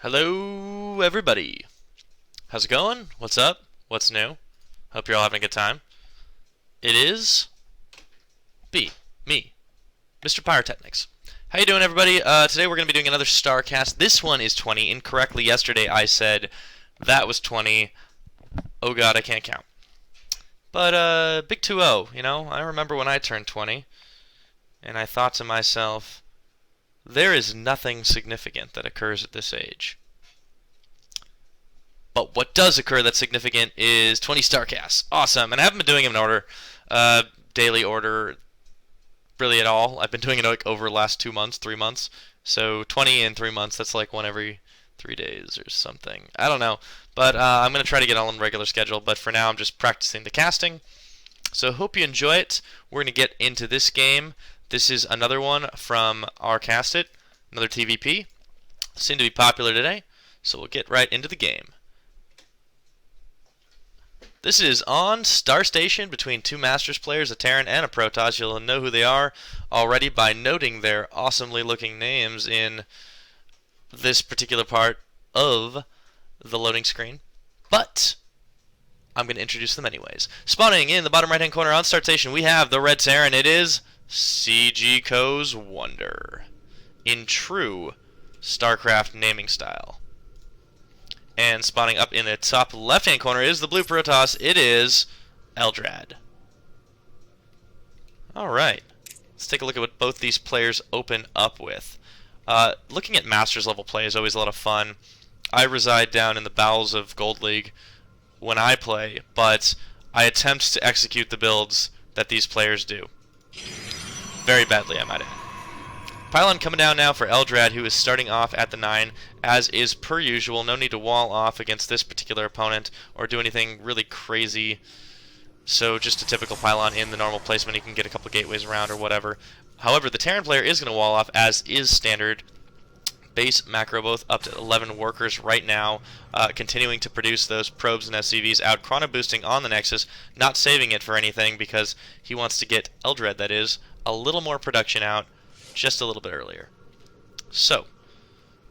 Hello, everybody. How's it going? What's up? What's new? Hope you're all having a good time. It is me, Mr. Pyrotechnics. How you doing, everybody? Today we're going to be doing another StarCast. This one is 20. Incorrectly, yesterday I said that was 20. Oh god, I can't count. But, big 2-0, you know? I remember when I turned 20, and I thought to myself, there is nothing significant that occurs at this age. But what does occur that's significant is 20 StarCasts. Awesome. And I haven't been doing them in order, daily order, really at all. I've been doing it like over the last 2 months, 3 months. So 20 in 3 months, that's like one every 3 days or something. I don't know. But I'm going to try to get all in regular schedule. But for now, I'm just practicing the casting. So hope you enjoy it. We're going to get into this game. This is another one from StarCast, another TVP. Seemed to be popular today. So we'll get right into the game. This is on Star Station between two Masters players, a Terran and a Protoss. You'll know who they are already by noting their awesomely looking names in this particular part of the loading screen. But I'm going to introduce them anyways. Spawning in the bottom right-hand corner on Star Station, we have the Red Terran. It is CG Co's WonDeR in true StarCraft naming style. And spawning up in the top left-hand corner is the blue Protoss. It is Eldrad. Alright. Let's take a look at what both these players open up with. Looking at Masters level play is always a lot of fun. I reside down in the bowels of Gold League when I play, but I attempt to execute the builds that these players do. Very badly, I might add. Pylon coming down now for Eldrad, who is starting off at the 9, as is per usual. No need to wall off against this particular opponent or do anything really crazy. So just a typical Pylon in the normal placement. You can get a couple gateways around or whatever. However, the Terran player is going to wall off, as is standard. Base macro both up to 11 workers right now, continuing to produce those probes and SCVs out. Chrono boosting on the Nexus, not saving it for anything because he wants to get Eldrad, that is, a little more production out just a little bit earlier. So,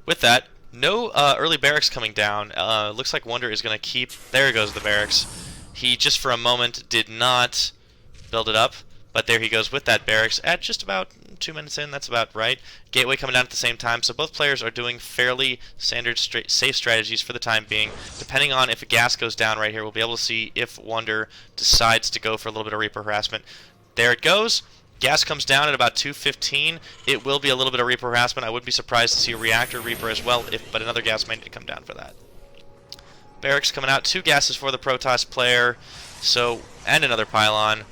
with that, no early barracks coming down. Looks like WonDeR is going to keep... There goes the barracks. He just for a moment did not build it up, but there he goes with that barracks at just about 2 minutes in. That's about right. Gateway coming down at the same time, so both players are doing fairly standard safe strategies for the time being. Depending on if a gas goes down right here, we'll be able to see if WonDeR decides to go for a little bit of Reaper harassment. There it goes. Gas comes down at about 2:15. It will be a little bit of Reaper harassment. I would be surprised to see a Reactor Reaper as well, but another gas may need to come down for that. Barracks coming out. 2 gases for the Protoss player, and another Pylon.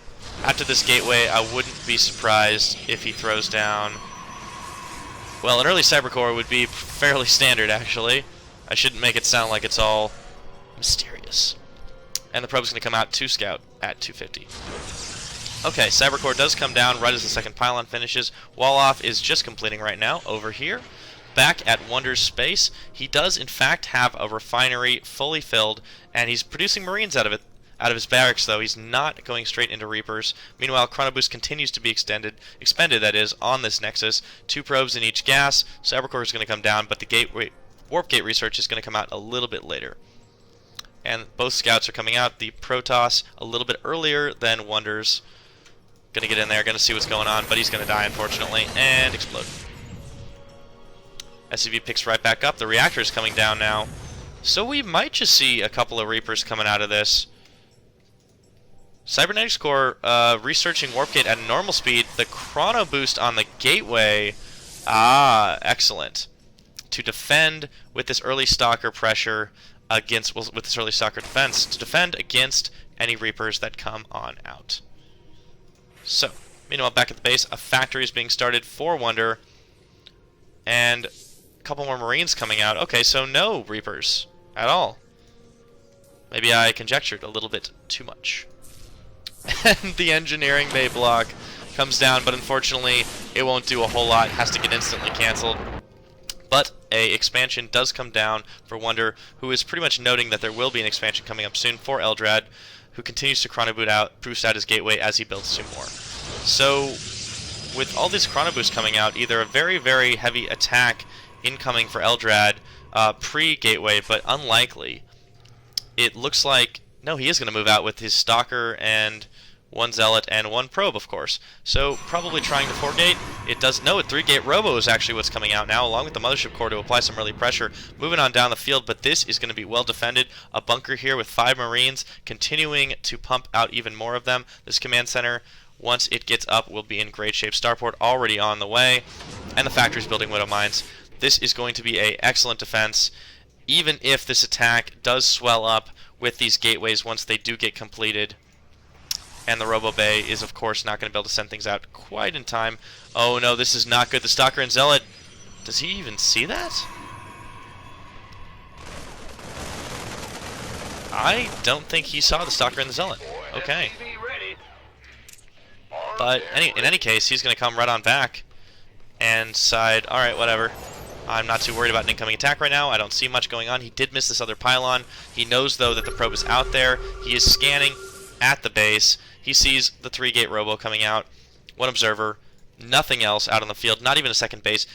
After this gateway, I wouldn't be surprised if he throws down... Well, an early Cybercore would be fairly standard, actually. I shouldn't make it sound like it's all mysterious. And the probe's going to come out to Scout at 250. Okay, Cybercore does come down right as the second Pylon finishes. Wall-off is just completing right now over here. Back at WonDeR's space, he does in fact have a refinery fully filled, and he's producing Marines out of it. Out of his barracks, though, he's not going straight into Reapers. Meanwhile, Chrono Boost continues to be expended, that is, on this Nexus. 2 probes in each gas. Cybercore is going to come down, but the Warp Gate research is going to come out a little bit later. And both scouts are coming out. The Protoss a little bit earlier than WonDeR's. Going to get in there, going to see what's going on, but he's going to die, unfortunately, and explode. SCV picks right back up. The reactor is coming down now. So we might just see a couple of Reapers coming out of this. Cybernetics Core researching Warp Gate at normal speed. The Chrono Boost on the Gateway. Excellent. To defend with this early Stalker pressure against, with this early Stalker defense, to defend against any Reapers that come on out. So, meanwhile, back at the base, a factory is being started for WonDeR, and a couple more Marines coming out. Okay, so no Reapers at all. Maybe I conjectured a little bit too much. And the engineering bay block comes down, but unfortunately, it won't do a whole lot. It has to get instantly canceled. But a expansion does come down for WonDeR, who is pretty much noting that there will be an expansion coming up soon for Eldrad, who continues to Chrono Boost out his gateway as he builds 2 more. So, with all this Chrono Boost coming out, either a very, very heavy attack incoming for Eldrad, pre-gateway, but unlikely. It looks like, no, he is going to move out with his Stalker and one Zealot and one Probe, of course. So probably trying to 4-gate. It does, no, a 3-gate Robo is actually what's coming out now, along with the Mothership Core to apply some early pressure. Moving on down the field, but this is going to be well defended. A bunker here with 5 Marines, continuing to pump out even more of them. This command center, once it gets up, will be in great shape. Starport already on the way, and the factory's building Widow Mines. This is going to be an excellent defense, even if this attack does swell up with these gateways once they do get completed. And the Robo Bay is, of course, not going to be able to send things out quite in time. Oh no, this is not good. The Stalker and Zealot, does he even see that? I don't think he saw the Stalker and the Zealot. Okay. But in any case, he's going to come right on back and decide, alright, whatever. I'm not too worried about an incoming attack right now. I don't see much going on. He did miss this other pylon. He knows, though, that the probe is out there. He is scanning at the base. He sees the 3-gate Robo coming out. One observer. Nothing else out on the field. Not even a second base.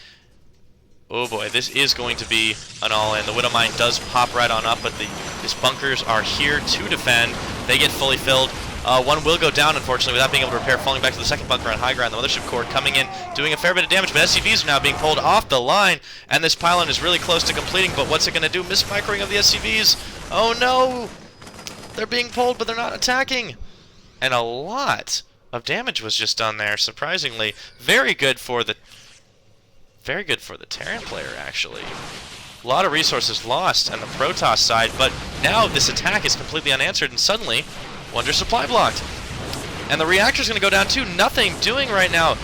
Oh boy, this is going to be an all-in. The Widow Mine does pop right on up, but his bunkers are here to defend. They get fully filled. One will go down, unfortunately, without being able to repair, falling back to the second bunker on high ground. The Mothership Core coming in, doing a fair bit of damage, but SCVs are now being pulled off the line, and this pylon is really close to completing, but what's it going to do? Mismicroing of the SCVs. Oh no! They're being pulled, but they're not attacking. And a lot of damage was just done there, surprisingly. Very good for the Terran player, actually. A lot of resources lost on the Protoss side, but now this attack is completely unanswered, and suddenly WonDeR supply blocked. And the reactor's going to go down too. Nothing doing right now.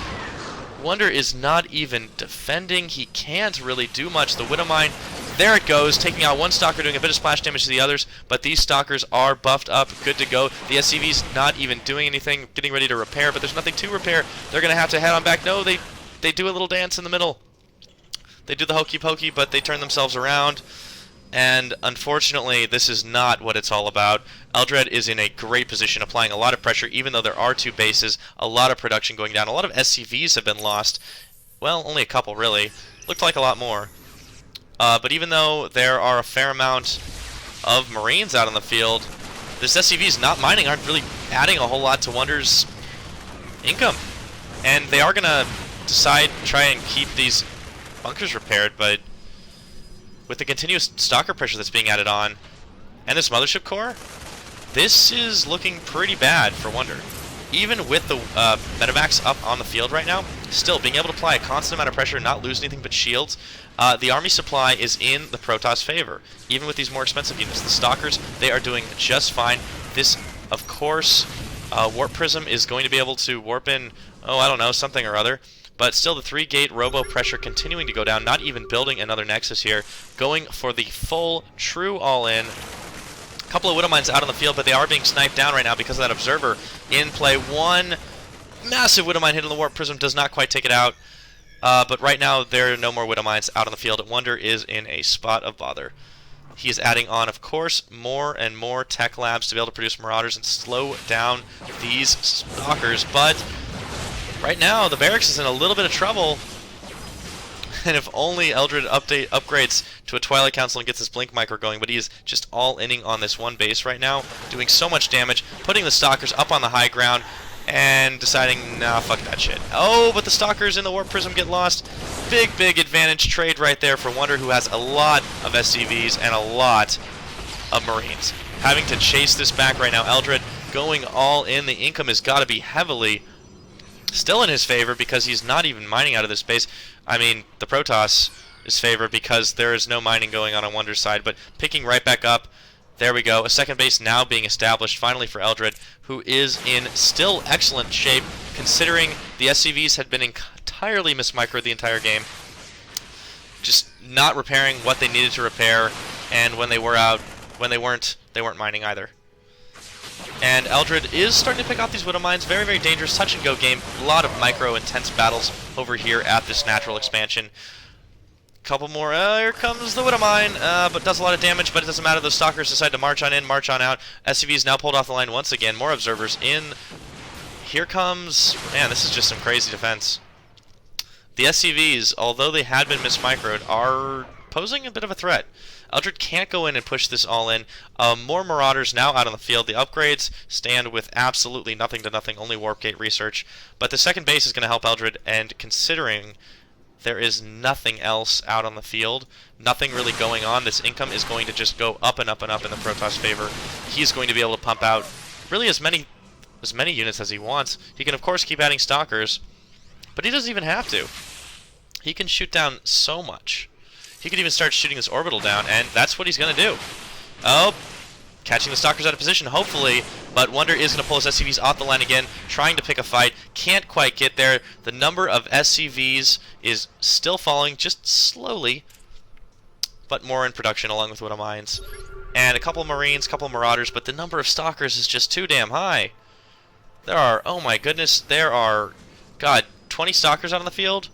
WonDeR is not even defending. He can't really do much. The Widow Mine, there it goes, taking out one Stalker, doing a bit of splash damage to the others, but these Stalkers are buffed up, good to go. The SCV's not even doing anything, getting ready to repair, but there's nothing to repair. They're going to have to head on back. No, they do a little dance in the middle. They do the hokey pokey, but they turn themselves around. And unfortunately, this is not what it's all about. Eldrad is in a great position, applying a lot of pressure, even though there are 2 bases, a lot of production going down. A lot of SCVs have been lost. Well, only a couple, really. Looked like a lot more. But even though there are a fair amount of Marines out on the field, this SCVs not mining aren't really adding a whole lot to WonDeR's income. And they are going to try and keep these bunkers repaired, but with the continuous Stalker pressure that's being added on, and this Mothership Core, this is looking pretty bad for WonDeR. Even with the medevacs up on the field right now, still being able to apply a constant amount of pressure, not lose anything but shields, the army supply is in the Protoss' favor. Even with these more expensive units, the Stalkers, they are doing just fine. This, of course, Warp Prism is going to be able to warp in, oh, I don't know, something or other. But still, the 3-gate Robo pressure continuing to go down, not even building another Nexus here. Going for the full, true all-in. A couple of Widow Mines out on the field, but they are being sniped down right now because of that Observer in play. One massive Widow Mine hit on the Warp Prism, does not quite take it out. But right now, there are no more Widow Mines out on the field. WonDeR is in a spot of bother. He is adding on, of course, more and more tech labs to be able to produce Marauders and slow down these Stalkers, but right now, the barracks is in a little bit of trouble, and if only Eldrad upgrades to a Twilight Council and gets his Blink Micro going, but he is just all-inning on this one base right now, doing so much damage, putting the Stalkers up on the high ground, and deciding, nah, fuck that shit. Oh, but the Stalkers in the Warp Prism get lost. Big, big advantage trade right there for WonDeR, who has a lot of SCVs and a lot of Marines. Having to chase this back right now, Eldrad going all in. The income has got to be heavily still in his favor because he's not even mining out of this base. I mean, the Protoss is favor because there is no mining going on WonDER's side, but picking right back up. There we go. A second base now being established finally for Eldrad, who is in still excellent shape considering the SCVs had been entirely mismicroed the entire game. Just not repairing what they needed to repair, and when they were out, when they weren't mining either. And Eldrad is starting to pick off these Widow Mines. Very, very dangerous touch-and-go game. A lot of micro-intense battles over here at this natural expansion. Couple more. Here comes the Widow Mine, but does a lot of damage, but it doesn't matter. Those Stalkers decide to march on in, march on out. SCV's now pulled off the line once again. More observers in. Here comes... Man, this is just some crazy defense. The SCVs, although they had been mismicroed, are posing a bit of a threat. Eldrad can't go in and push this all in. More Marauders now out on the field. The upgrades stand with absolutely nothing to nothing, only Warp Gate research. But the second base is going to help Eldrad, and considering there is nothing else out on the field, nothing really going on, this income is going to just go up and up and up in the Protoss favor. He's going to be able to pump out really as many units as he wants. He can, of course, keep adding Stalkers, but he doesn't even have to. He can shoot down so much. He could even start shooting this orbital down, and that's what he's going to do. Oh, catching the Stalkers out of position, hopefully, but WonDeR is going to pull his SCVs off the line again, trying to pick a fight. Can't quite get there. The number of SCVs is still falling, just slowly, but more in production along with Widow Mines. And a couple of Marines, a couple of Marauders, but the number of Stalkers is just too damn high. There are, oh my goodness, there are, God, 20 Stalkers out on the field?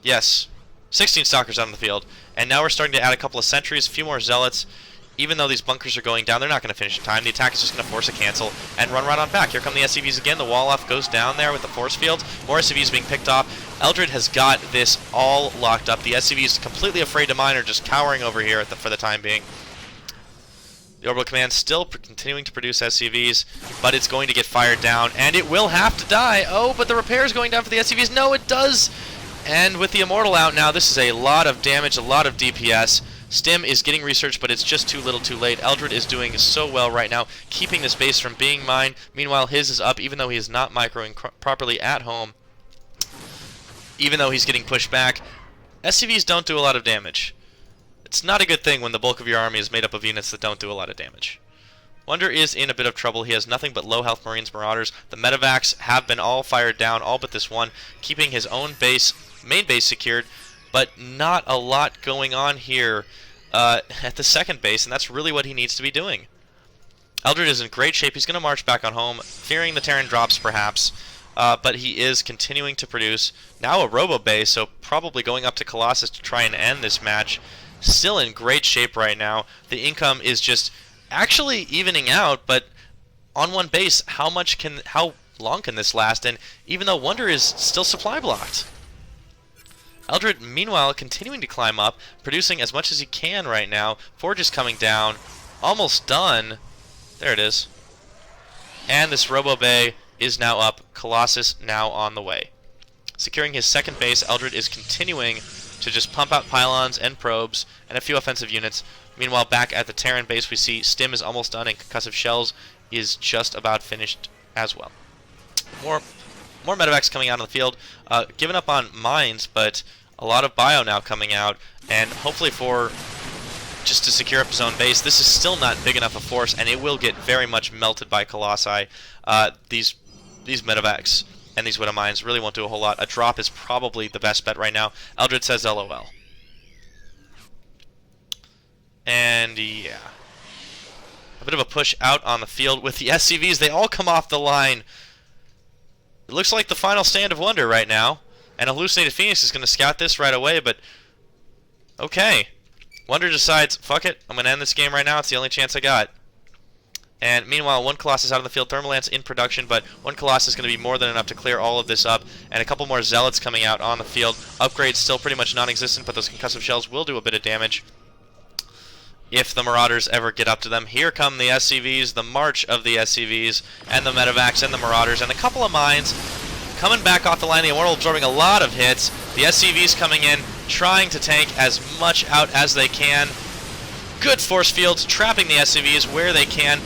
Yes, 16 Stalkers out on the field. And now we're starting to add a couple of Sentries, a few more Zealots. Even though these bunkers are going down, they're not going to finish in time. The attack is just going to force a cancel and run right on back. Here come the SCVs again. The wall off goes down there with the force fields. More SCVs being picked off. Eldrad has got this all locked up. The SCVs completely afraid to mine are just cowering over here for the time being. The Orbital Command still continuing to produce SCVs, but it's going to get fired down, and it will have to die. Oh, but the repair is going down for the SCVs. No, it does. And with the Immortal out now, this is a lot of damage, a lot of DPS. Stim is getting research, but it's just too little too late. Eldrad is doing so well right now, keeping this base from being mined. Meanwhile, his is up, even though he is not microing properly at home. Even though he's getting pushed back. SCVs don't do a lot of damage. It's not a good thing when the bulk of your army is made up of units that don't do a lot of damage. WonDeR is in a bit of trouble. He has nothing but low health Marines, Marauders. The Medivacs have been all fired down, all but this one, keeping his own base, main base secured, but not a lot going on here at the second base, and that's really what he needs to be doing. Eldrad is in great shape. He's going to march back on home, fearing the Terran drops perhaps, but he is continuing to produce. Now a Robo base, so probably going up to Colossus to try and end this match. Still in great shape right now. The income is just actually evening out, but on one base, how long can this last? And even though WonDeR is still supply blocked. Eldrad, meanwhile, continuing to climb up, producing as much as he can right now. Forge is coming down, almost done. There it is. And this Robo Bay is now up. Colossus now on the way. Securing his second base, Eldrad is continuing to just pump out pylons and probes and a few offensive units. Meanwhile, back at the Terran base, we see Stim is almost done and Concussive Shells is just about finished as well. More medevacs coming out on the field. Given up on mines, but a lot of bio now coming out, and hopefully for just to secure up his own base. This is still not big enough a force, and it will get very much melted by Colossi. These medevacs and these Widow Mines really won't do a whole lot. A drop is probably the best bet right now. Eldrad says LOL. And yeah, a bit of a push out on the field with the SCVs. They all come off the line. It looks like the final stand of WonDeR right now, and Hallucinated Phoenix is going to scout this right away, but okay. WonDeR decides, fuck it, I'm going to end this game right now, it's the only chance I got. And meanwhile, one Colossus out on the field, Thermalance in production, but one Colossus is going to be more than enough to clear all of this up, and a couple more Zealots coming out on the field. Upgrades still pretty much non-existent, but those Concussive Shells will do a bit of damage if the Marauders ever get up to them. Here come the SCVs, the march of the SCVs, and the Medevacs and the Marauders, and a couple of mines coming back off the line. The Immortal absorbing a lot of hits. The SCVs coming in, trying to tank as much out as they can. Good force fields, trapping the SCVs where they can,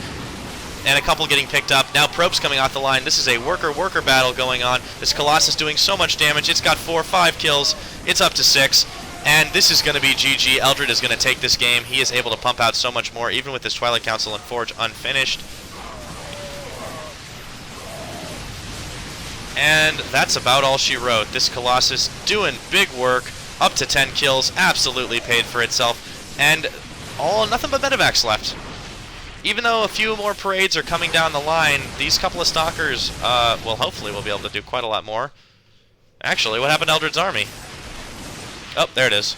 and a couple getting picked up. Now probes coming off the line. This is a worker-worker battle going on. This Colossus doing so much damage. It's got 4 or 5 kills. It's up to 6. And this is going to be GG. Eldrad is going to take this game. He is able to pump out so much more, even with this Twilight Council and Forge unfinished. And that's about all she wrote. This Colossus doing big work, up to 10 kills, absolutely paid for itself, and nothing but medevacs left. Even though a few more parades are coming down the line, these couple of Stalkers, well, hopefully we'll be able to do quite a lot more. Actually, what happened to Eldrad's army? Oh, there it is.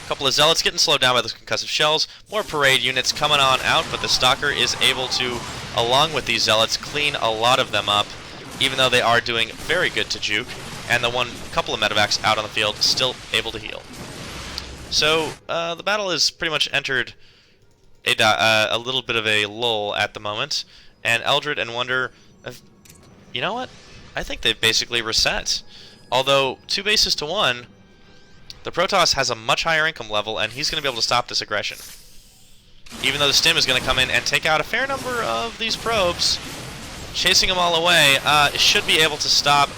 A couple of Zealots getting slowed down by those Concussive Shells. More parade units coming on out, but the Stalker is able to, along with these Zealots, clean a lot of them up, even though they are doing very good to juke. And the couple of medevacs out on the field still able to heal. So the battle has pretty much entered a little bit of a lull at the moment, and Eldrad and WonDeR have, you know what? I think they've basically reset. Although 2 bases to 1, the Protoss has a much higher income level, and he's going to be able to stop this aggression. Even though the Stim is going to come in and take out a fair number of these probes, chasing them all away, should be able to stop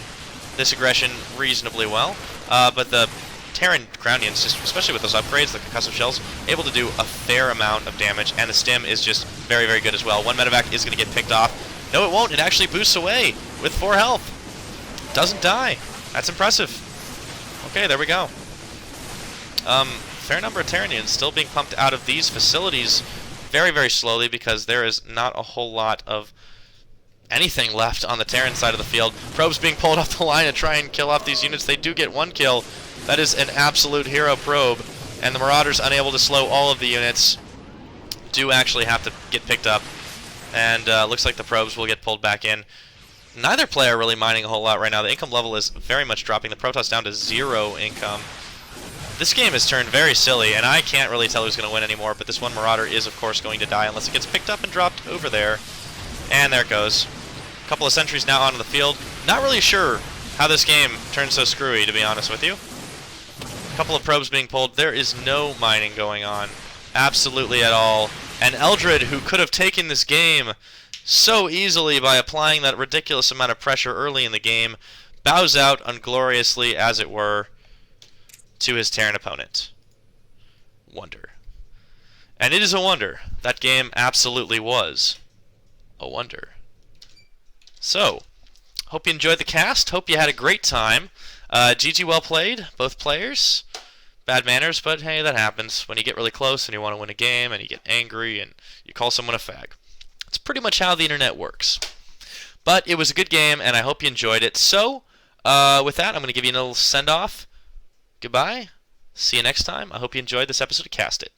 this aggression reasonably well. But the Terran Groundians, just especially with those upgrades, the concussive shells, able to do a fair amount of damage, and the Stim is just very, very good as well. 1 medevac is going to get picked off. No, it won't. It actually boosts away with 4 health. Doesn't die. That's impressive. Okay, there we go. Fair number of Terranians still being pumped out of these facilities very, very slowly because there is not a whole lot of anything left on the Terran side of the field. Probes being pulled off the line to try and kill off these units. They do get 1 kill. That is an absolute hero probe. And the Marauders, unable to slow all of the units, do actually have to get picked up. And looks like the probes will get pulled back in. Neither player really mining a whole lot right now. The income level is very much dropping. The Protoss down to 0 income. This game has turned very silly, and I can't really tell who's going to win anymore, but this one Marauder is, of course, going to die unless it gets picked up and dropped over there. And there it goes. A couple of sentries now onto the field. Not really sure how this game turned so screwy, to be honest with you. A couple of probes being pulled. There is no mining going on. Absolutely at all. And Eldrad, who could have taken this game so easily by applying that ridiculous amount of pressure early in the game, bows out ungloriously, as it were, to his Terran opponent. WonDeR. And it is a wonder. That game absolutely was a wonder. So, hope you enjoyed the cast. Hope you had a great time. GG, well played, both players. Bad manners, but hey, that happens when you get really close and you want to win a game and you get angry and you call someone a fag. It's pretty much how the internet works. But it was a good game, and I hope you enjoyed it. So, with that, I'm going to give you a little send-off. Goodbye. See you next time. I hope you enjoyed this episode of Cast It.